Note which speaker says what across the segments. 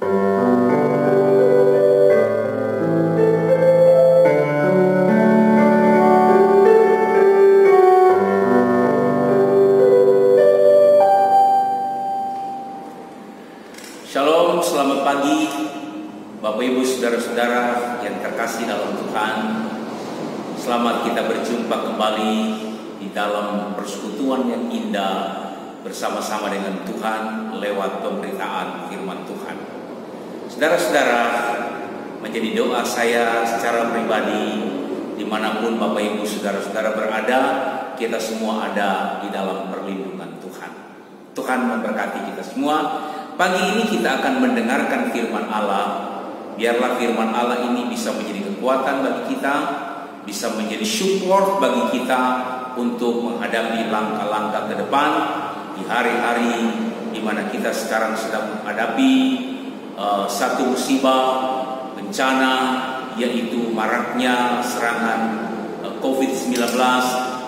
Speaker 1: Shalom, selamat pagi Bapak Ibu Saudara-saudara yang terkasih dalam Tuhan. Selamat kita berjumpa kembali di dalam persekutuan yang indah bersama-sama dengan Tuhan lewat pemberitaan firman Tuhan. Saudara-saudara, menjadi doa saya secara pribadi, dimanapun Bapak Ibu Saudara-saudara berada, kita semua ada di dalam perlindungan Tuhan. Tuhan memberkati kita semua. Pagi ini kita akan mendengarkan firman Allah. Biarlah firman Allah ini bisa menjadi kekuatan bagi kita, bisa menjadi support bagi kita untuk menghadapi langkah-langkah ke depan di hari-hari di mana kita sekarang sedang menghadapi satu musibah, bencana, yaitu maraknya serangan COVID-19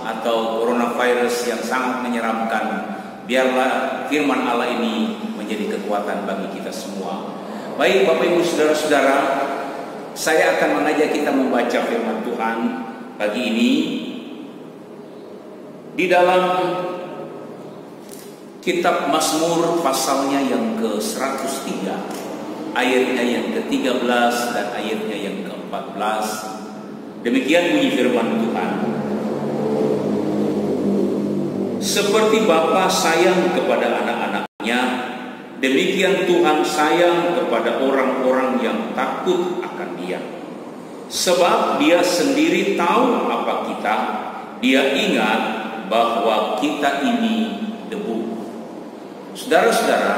Speaker 1: atau coronavirus yang sangat menyeramkan. Biarlah firman Allah ini menjadi kekuatan bagi kita semua. Baik Bapak Ibu Saudara-saudara, saya akan mengajak kita membaca firman Tuhan pagi ini di dalam kitab Mazmur pasalnya yang ke-103, ayatnya yang ke-13 dan ayatnya yang ke-14. Demikian bunyi firman Tuhan. Seperti Bapa sayang kepada anak-anaknya, demikian Tuhan sayang kepada orang-orang yang takut akan Dia. Sebab Dia sendiri tahu apa kita, Dia ingat bahwa kita ini debu. Saudara-saudara,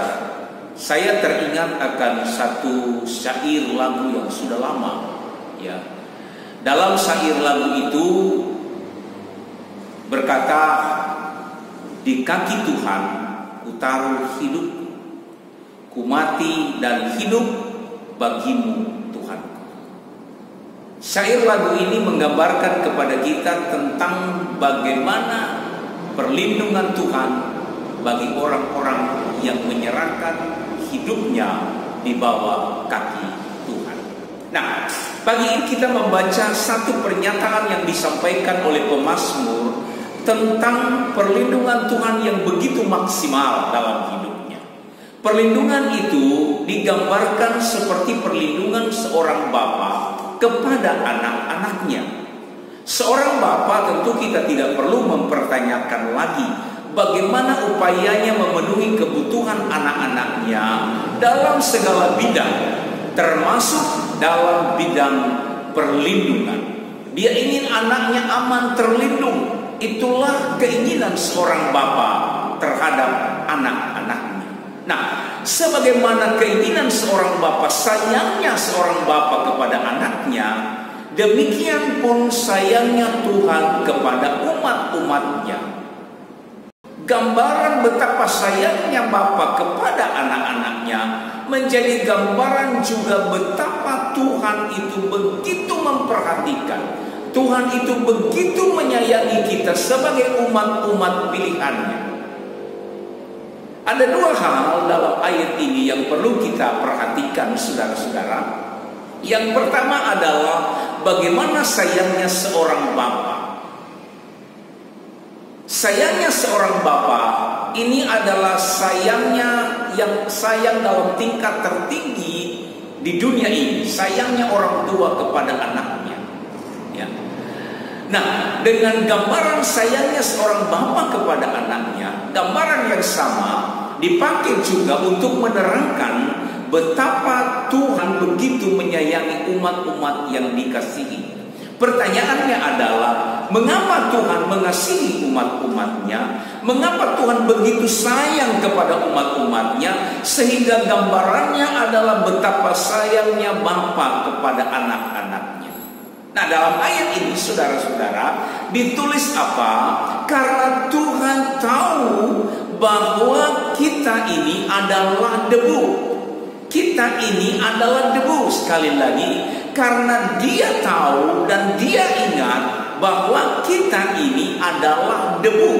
Speaker 1: saya teringat akan satu syair lagu yang sudah lama. Ya, dalam syair lagu itu berkata, di kaki Tuhan kutaruh hidup, ku mati dan hidup bagimu Tuhan. Syair lagu ini menggambarkan kepada kita tentang bagaimana perlindungan Tuhan bagi orang-orang yang menyerahkan hidupnya di bawah kaki Tuhan. Nah, pagi ini kita membaca satu pernyataan yang disampaikan oleh pemazmur tentang perlindungan Tuhan yang begitu maksimal dalam hidupnya. Perlindungan itu digambarkan seperti perlindungan seorang bapa kepada anak-anaknya. Seorang bapa tentu kita tidak perlu mempertanyakan lagi bagaimana upayanya memenuhi kebutuhan anak-anaknya dalam segala bidang, termasuk dalam bidang perlindungan. Dia ingin anaknya aman, terlindung. Itulah keinginan seorang bapa terhadap anak-anaknya. Nah, sebagaimana keinginan seorang bapa, sayangnya seorang bapa kepada anaknya, demikian pun sayangnya Tuhan kepada umat-umatnya. Gambaran betapa sayangnya bapa kepada anak-anaknya menjadi gambaran juga betapa Tuhan itu begitu memperhatikan, Tuhan itu begitu menyayangi kita sebagai umat-umat pilihannya. Ada dua hal dalam ayat ini yang perlu kita perhatikan, saudara-saudara. Yang pertama adalah bagaimana sayangnya seorang bapa. Sayangnya seorang bapa ini adalah sayangnya yang sayang dalam tingkat tertinggi di dunia ini. Sayangnya orang tua kepada anaknya. Nah, dengan gambaran sayangnya seorang bapa kepada anaknya, gambaran yang sama dipakai juga untuk menerangkan betapa Tuhan begitu menyayangi umat-umat yang dikasihi. Pertanyaannya adalah, mengapa Tuhan mengasihi umat-umatnya? Mengapa Tuhan begitu sayang kepada umat-umatnya? Sehingga gambarannya adalah betapa sayangnya bapa kepada anak-anaknya. Nah, dalam ayat ini saudara-saudara ditulis apa? Karena Tuhan tahu bahwa kita ini adalah debu. Kita ini adalah debu. Sekali lagi, karena Dia tahu dan Dia ingat bahwa kita ini adalah debu.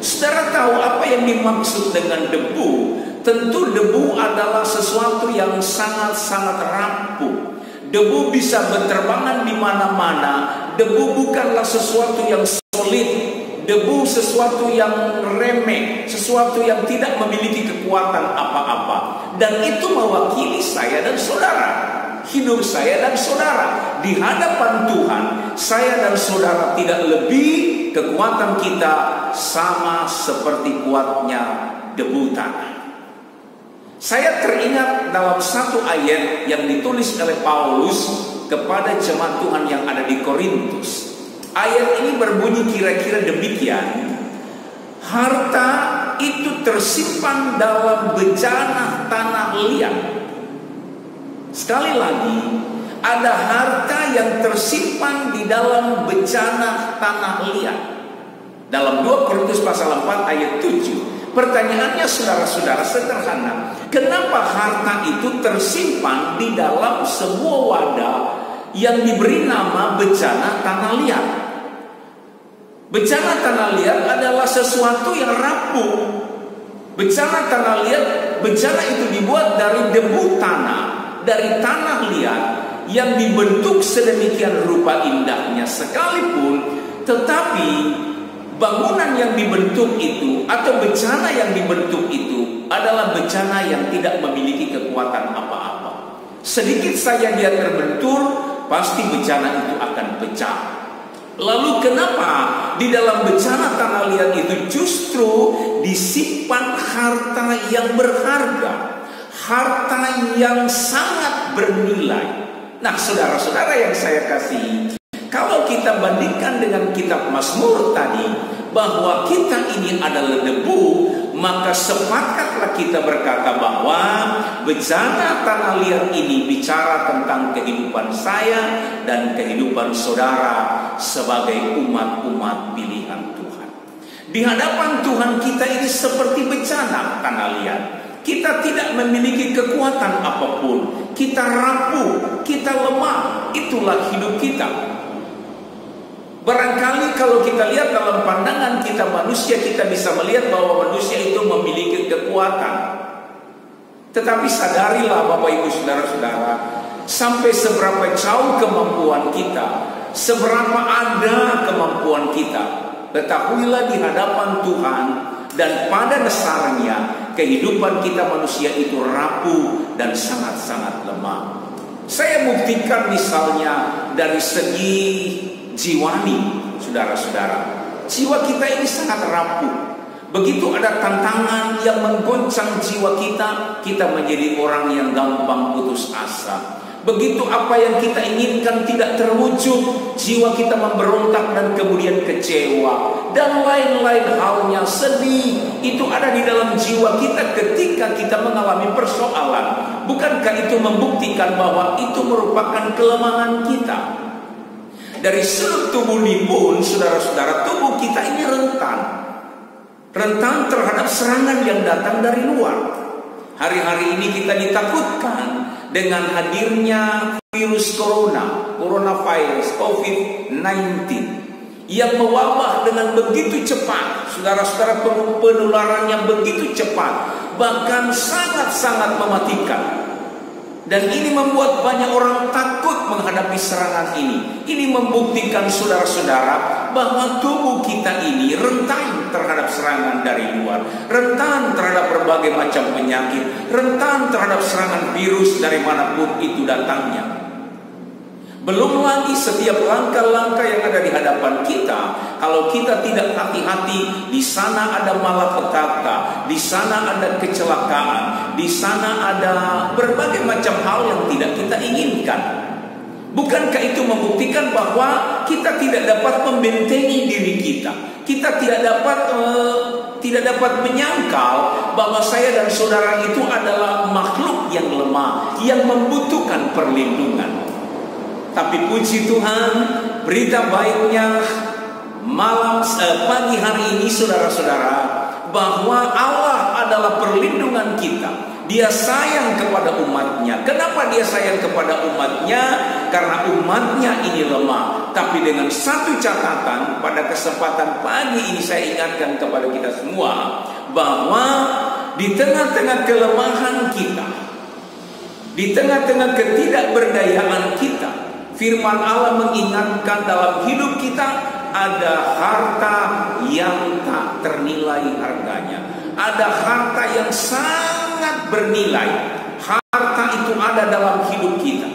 Speaker 1: Saudara tahu apa yang dimaksud dengan debu? tentu debu adalah sesuatu yang sangat-sangat rapuh. Debu bisa berterbangan di mana-mana. Debu bukanlah sesuatu yang solid. Debu sesuatu yang remeh, sesuatu yang tidak memiliki kekuatan apa-apa. Dan itu mewakili saya dan saudara. Hidup saya dan saudara di hadapan Tuhan, saya dan saudara tidak lebih, kekuatan kita sama seperti kuatnya debu tanah. Saya teringat dalam satu ayat yang ditulis oleh Paulus kepada jemaat Tuhan yang ada di Korintus. Ayat ini berbunyi kira-kira demikian: harta itu tersimpan dalam bejana tanah liat. Sekali lagi, ada harta yang tersimpan di dalam bejana tanah liat. Dalam 2 Korintus pasal 4 ayat 7. Pertanyaannya saudara-saudara sederhana. Kenapa harta itu tersimpan di dalam sebuah wadah yang diberi nama bejana tanah liat? Bejana tanah liat adalah sesuatu yang rapuh. Bejana tanah liat, bejana itu dibuat dari debu tanah, dari tanah liat yang dibentuk sedemikian rupa indahnya sekalipun, tetapi bangunan yang dibentuk itu atau bejana yang dibentuk itu adalah bejana yang tidak memiliki kekuatan apa-apa. Sedikit saja dia terbentur, pasti bejana itu akan pecah. Lalu kenapa di dalam bejana tanah liat itu justru disimpan harta yang berharga, harta yang sangat bernilai? Nah, saudara-saudara yang saya kasihi, kalau kita bandingkan dengan kitab Mazmur tadi, bahwa kita ini adalah debu, maka sepakatlah kita berkata bahwa bejana tanah liat ini bicara tentang kehidupan saya dan kehidupan saudara sebagai umat-umat pilihan Tuhan. Di hadapan Tuhan kita ini seperti bejana tanah liat. Kita tidak memiliki kekuatan apapun. Kita rapuh, kita lemah. Itulah hidup kita. Barangkali kalau kita lihat dalam pandangan kita manusia, kita bisa melihat bahwa manusia itu memiliki kekuatan. Tetapi sadarilah Bapak Ibu Saudara-saudara, sampai seberapa jauh kemampuan kita, seberapa ada kemampuan kita, ketahuilah di hadapan Tuhan dan pada dasarnya kehidupan kita manusia itu rapuh dan sangat-sangat lemah. Saya buktikan misalnya dari segi jiwani, saudara-saudara, jiwa kita ini sangat rapuh. Begitu ada tantangan yang menggoncang jiwa kita, kita menjadi orang yang gampang putus asa. Begitu apa yang kita inginkan tidak terwujud, jiwa kita memberontak dan kemudian kecewa dan lain-lain halnya, sedih. Itu ada di dalam jiwa kita ketika kita mengalami persoalan. Bukankah itu membuktikan bahwa itu merupakan kelemahan kita? Dari sudut tubuh pun, saudara-saudara, tubuh kita ini rentan terhadap serangan yang datang dari luar. Hari-hari ini kita ditakutkan dengan hadirnya virus coronavirus, COVID-19 yang mewabah dengan begitu cepat. Saudara-saudara, penularannya begitu cepat, bahkan sangat-sangat mematikan. Dan ini membuat banyak orang takut menghadapi serangan ini. Ini membuktikan saudara-saudara bahwa tubuh kita ini rentan terhadap serangan dari luar, rentan terhadap berbagai macam penyakit, rentan terhadap serangan virus dari manapun itu datangnya. Belum lagi setiap langkah-langkah yang ada di hadapan kita, kalau kita tidak hati-hati, di sana ada malapetaka, di sana ada kecelakaan, di sana ada berbagai macam hal yang tidak kita inginkan. Bukankah itu membuktikan bahwa kita tidak dapat membentengi diri kita? Kita tidak dapat menyangkal bahwa saya dan saudara itu adalah makhluk yang lemah, yang membutuhkan perlindungan. Tapi puji Tuhan, berita baiknya pagi hari ini saudara-saudara, bahwa Allah adalah perlindungan kita. Dia sayang kepada umatnya. Kenapa dia sayang kepada umatnya? Karena umatnya ini lemah. Tapi dengan satu catatan, pada kesempatan pagi ini saya ingatkan kepada kita semua bahwa di tengah-tengah kelemahan kita, di tengah-tengah ketidakberdayaan kita, firman Allah mengingatkan dalam hidup kita ada harta yang tak ternilai harganya. Ada harta yang sangat bernilai. Harta itu ada dalam hidup kita.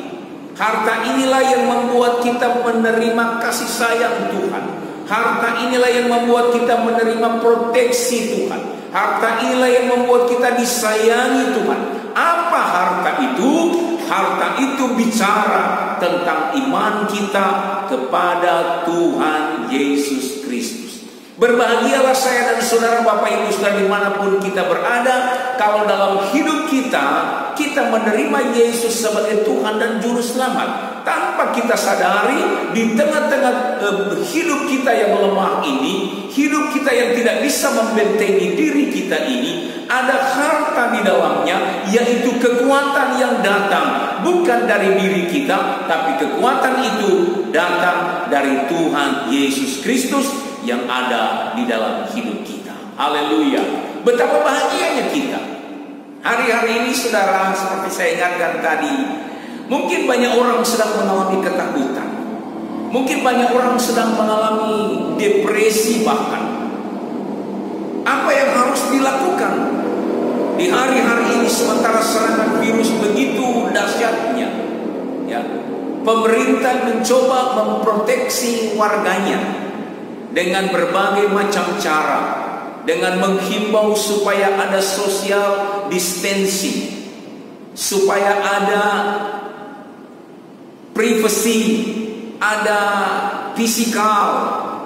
Speaker 1: Harta inilah yang membuat kita menerima kasih sayang Tuhan. Harta inilah yang membuat kita menerima proteksi Tuhan. Harta inilah yang membuat kita disayangi Tuhan. Apa harta itu? Harta itu bicara tentang iman kita kepada Tuhan Yesus Kristus. Berbahagialah saya dan saudara, Bapak Ibu saudara dimanapun kita berada, kalau dalam hidup kita menerima Yesus sebagai Tuhan dan Juru Selamat. Tanpa kita sadari, di tengah-tengah hidup kita yang lemah ini, hidup kita yang tidak bisa membentengi diri kita ini, ada harta di dalamnya, yaitu kekuatan yang datang bukan dari diri kita, tapi kekuatan itu datang dari Tuhan Yesus Kristus yang ada di dalam hidup kita. Haleluya. Betapa bahagianya kita. Hari-hari ini saudara, seperti saya ingatkan tadi, mungkin banyak orang sedang mengalami ketakutan. Mungkin banyak orang sedang mengalami depresi bahkan. Apa yang harus dilakukan di hari-hari ini sementara serangan virus begitu dahsyatnya? Ya, pemerintah mencoba memproteksi warganya dengan berbagai macam cara, dengan menghimbau supaya ada social distancing, supaya ada privacy, ada physical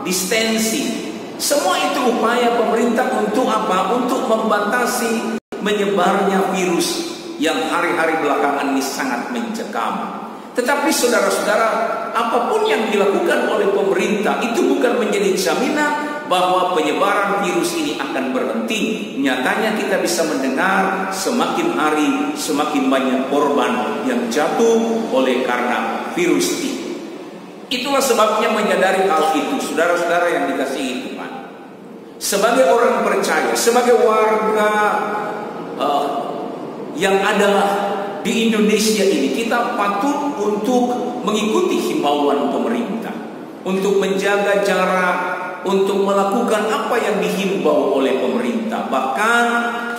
Speaker 1: distancing. Semua itu upaya pemerintah untuk apa? Untuk membatasi menyebarnya virus yang hari-hari belakangan ini sangat mencekam. Tetapi saudara-saudara, apapun yang dilakukan oleh pemerintah itu bukan menjadi jaminan bahwa penyebaran virus ini akan berhenti. Nyatanya kita bisa mendengar semakin hari semakin banyak korban yang jatuh oleh karena virus ini. Itulah sebabnya menyadari hal itu, saudara-saudara yang dikasihi Tuhan, sebagai orang percaya, sebagai warga yang ada di Indonesia ini, kita patut untuk mengikuti himbauan pemerintah, untuk menjaga jarak, untuk melakukan apa yang dihimbau oleh pemerintah. Bahkan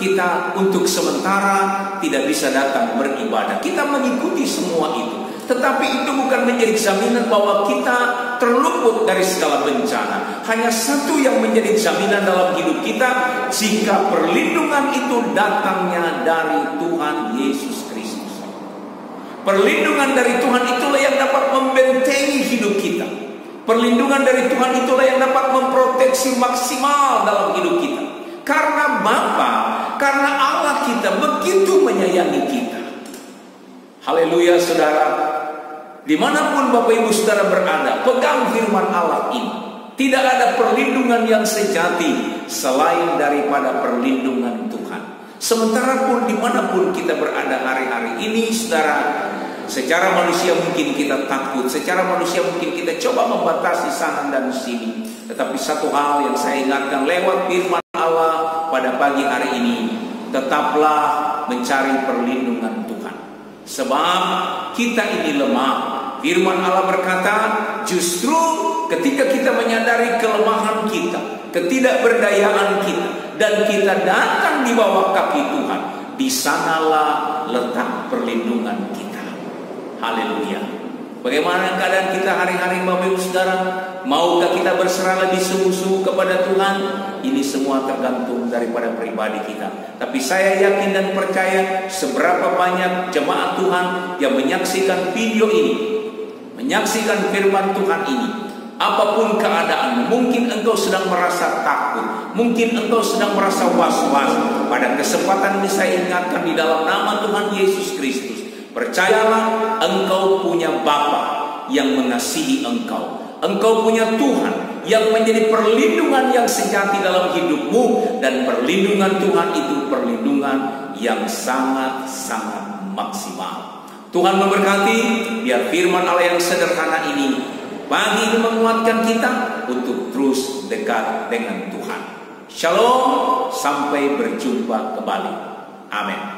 Speaker 1: kita untuk sementara tidak bisa datang beribadah. Kita mengikuti semua itu. Tetapi itu bukan menjadi jaminan bahwa kita terluput dari segala bencana. Hanya satu yang menjadi jaminan dalam hidup kita, jika perlindungan itu datangnya dari Tuhan Yesus Kristus. Perlindungan dari Tuhan itulah yang dapat membentengi hidup kita. Perlindungan dari Tuhan itulah yang dapat memproteksi maksimal dalam hidup kita. Karena Bapa, karena Allah kita begitu menyayangi kita. Haleluya saudara. Dimanapun Bapak Ibu saudara berada, pegang firman Allah ini. Tidak ada perlindungan yang sejati selain daripada perlindungan Tuhan. Sementara pun dimanapun kita berada hari-hari ini saudara, secara manusia mungkin kita takut, secara manusia mungkin kita coba membatasi sana dan sini. Tetapi satu hal yang saya ingatkan lewat firman Allah pada pagi hari ini, tetaplah mencari perlindungan Tuhan. Sebab kita ini lemah. Firman Allah berkata, justru ketika kita menyadari kelemahan kita, ketidakberdayaan kita, dan kita datang di bawah kaki Tuhan, di sanalah letak perlindungan kita. Haleluya. Bagaimana keadaan kita hari-hari Bapak Ibu Saudara? Maukah kita berserah lebih sungguh-sungguh kepada Tuhan? Ini semua tergantung daripada pribadi kita. Tapi saya yakin dan percaya seberapa banyak jemaat Tuhan yang menyaksikan video ini, menyaksikan firman Tuhan ini, apapun keadaan, mungkin engkau sedang merasa takut, mungkin engkau sedang merasa was-was. Pada kesempatan ini saya ingatkan di dalam nama Tuhan Yesus Kristus, percayalah, engkau punya Bapa yang mengasihi engkau. Engkau punya Tuhan yang menjadi perlindungan yang sejati dalam hidupmu. Dan perlindungan Tuhan itu perlindungan yang sangat-sangat maksimal. Tuhan memberkati. Biar firman Allah yang sederhana ini pagi ini menguatkan kita untuk terus dekat dengan Tuhan. Shalom, sampai berjumpa kembali. Amin.